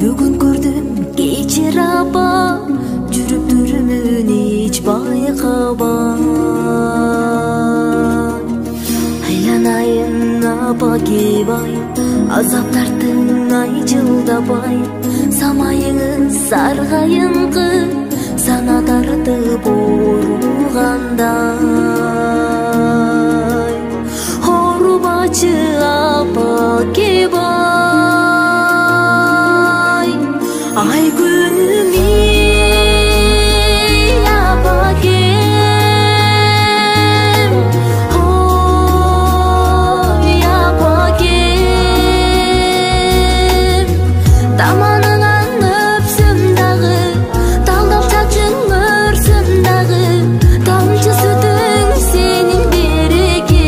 Бүгүн көрдүм кечир апа, жүрүктөрүмүн эч байкабай. Айланайын апа кебай, азаптардын ай жылдабай. Самайыңыз саргайыңкы, сана тартып оорugандай. Оорубачы апа кебай, ай күнүм апакем, ой апакем. Таманыңан өпсөм дагы, талдап чачың өрсөм дагы, тамчы сүтүң сенин берекен.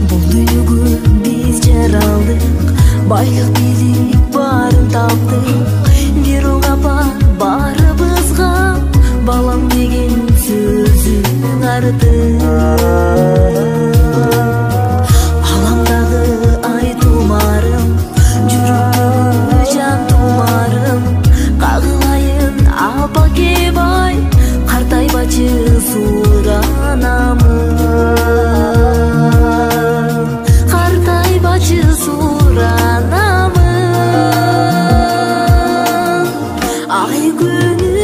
Бул дүйнөгө биз жаралдык, байлык бийлик барын таптык. Бир ок апа барыбызга, балам деген сөзүң артык. Аламдагы ай тумарым, жүрөктөгү жан тумарым. Кагылайын апа кебай, картайбачы суранамын, картайбачы суранамын. Ай күнү